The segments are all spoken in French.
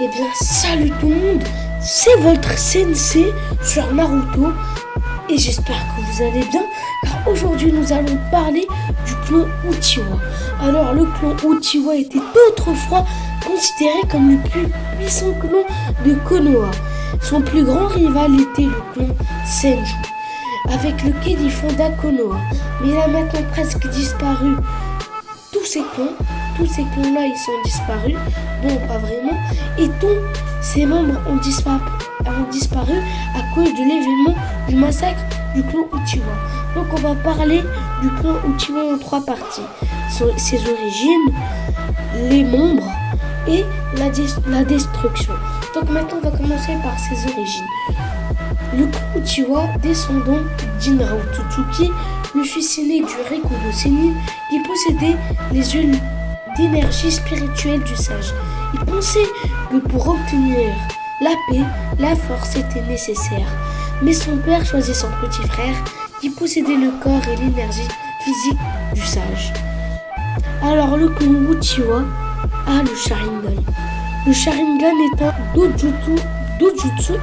Eh bien, salut tout le monde, c'est votre Sensei sur Naruto et j'espère que vous allez bien car aujourd'hui nous allons parler du clan Uchiwa. Alors le clan Uchiwa était autrefois considéré comme le plus puissant clan de Konoha. Son plus grand rival était le clan Senju, avec lequel il fonda Konoha, mais il a maintenant presque disparu. Tous ces clans-là, ils sont disparus. Bon, pas vraiment. Et tous ces membres ont disparu à cause de l'événement du massacre du clan Uchiwa. Donc, on va parler du clan Uchiwa en 3 parties. Ses origines, les membres et la destruction. Donc, maintenant, on va commencer par ses origines. Le clan Uchiwa, descendant d'Inao Tsutsuki, le fils aîné du Rikudo Sennin, qui possédait les yeux d'énergie spirituelle du sage. Il pensait que pour obtenir la paix, la force était nécessaire. Mais son père choisit son petit frère, qui possédait le corps et l'énergie physique du sage. Alors le clan Uchiwa a le Sharingan. Le Sharingan est un dojutsu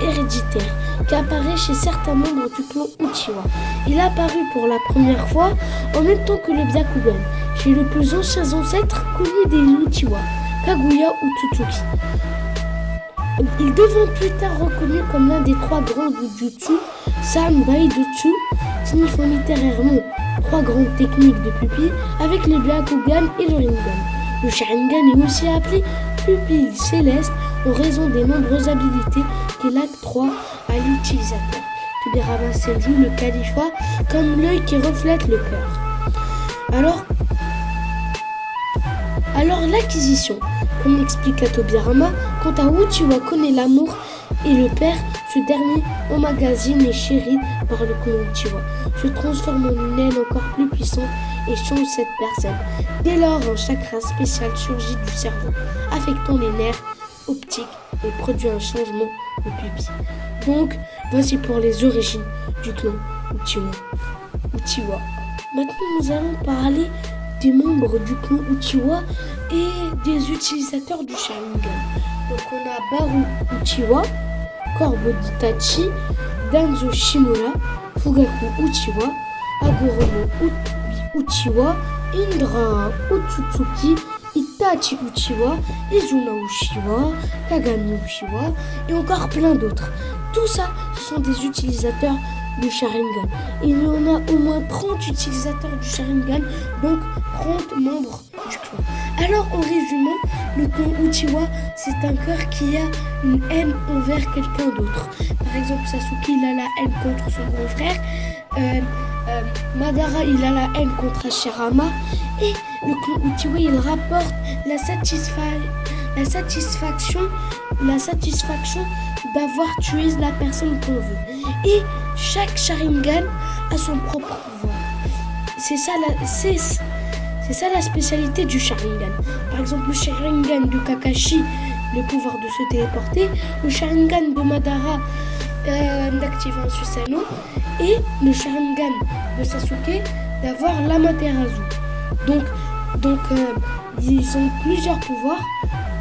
héréditaire qui apparaît chez certains membres du clan Uchiwa. Il est apparu pour la première fois en même temps que le Byakugan, chez le plus ancien ancêtre connu des Uchiwa, Kaguya Otsutsuki. Il devint plus tard reconnu comme l'un des 3 grands Jutsu, Sanbaidotsu, signifiant littérairement 3 grandes techniques de pupille, avec le Byakugan et le Rinnegan. Le Sharingan est aussi appelé pupille céleste en raison des nombreuses habilités qu'il octroie à l'utilisateur. Tobirama Senju, le califat, comme l'œil qui reflète le cœur. Alors l'acquisition, comme l'explique Tobirama, quant à Uchiwa connaît l'amour et le père, ce dernier emmagasine et chéri par le clan Uchiwa, se transforme en une aile encore plus puissante et change cette personne. Dès lors, un chakra spécial surgit du cerveau, affectant les nerfs optiques et produit un changement de pupille. Donc, voici pour les origines du clan Uchiwa. Maintenant, nous allons parler des membres du clan Uchiwa et des utilisateurs du Sharingan. Donc, on a Baru Uchiwa, Korbo d'Itachi, Danzo Shimura, Fugaku Uchiwa, Hagoromo Uchiwa, Indra Otsutsuki, Itachi Uchiwa, Izuna Uchiwa, Kagami Uchiwa et encore plein d'autres. Tout ça, ce sont des utilisateurs du Sharingan. Il y en a au moins 30 utilisateurs du Sharingan, donc 30 membres du clan. Alors en résumant, le clan Uchiwa, c'est un cœur qui a une haine envers quelqu'un d'autre. Par exemple, Sasuke, il a la haine contre son grand frère. Madara, il a la haine contre Hashirama. Et le clan Uchiwa, il rapporte la satisfaction d'avoir tué la personne qu'on veut. Et chaque Sharingan a son propre pouvoir. C'est ça la spécialité du Sharingan. Par exemple, le Sharingan de Kakashi, le pouvoir de se téléporter. Le Sharingan de Madara, d'activer un Susanoo. Et le Sharingan de Sasuke, d'avoir l'Amaterasu. Donc ils ont plusieurs pouvoirs.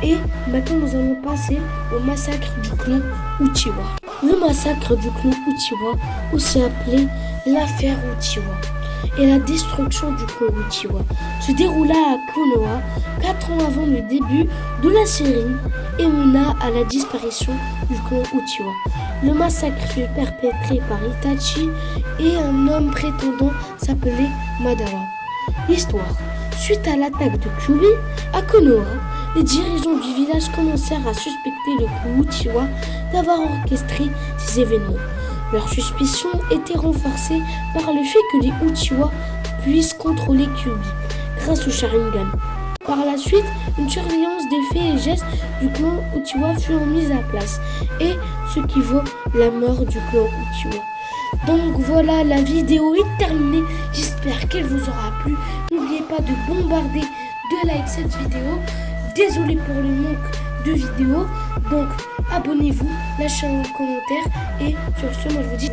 Et maintenant, nous allons passer au massacre du clan Uchiwa. Le massacre du clan Uchiwa, aussi appelé l'affaire Uchiwa, et la destruction du clan Uchiwa, se déroula à Konoha 4 ans avant le début de la série et mena à la disparition du clan Uchiwa. Le massacre fut perpétré par Itachi et un homme prétendant s'appeler Madara. Histoire. Suite à l'attaque de Kyuubi à Konoha, les dirigeants du village commencèrent à suspecter le clan Uchiwa d'avoir orchestré ces événements. Leur suspicion était renforcée par le fait que les Uchiwa puissent contrôler Kyuubi grâce au Sharingan. Par la suite, une surveillance des faits et gestes du clan Uchiwa fut mise à place, et ce qui vaut la mort du clan Uchiwa. Donc voilà, la vidéo est terminée. J'espère qu'elle vous aura plu. N'oubliez pas de bombarder de likes cette vidéo. Désolé pour le manque de vidéos. Donc abonnez-vous, lâchez un commentaire et sur ce, moi je vous dis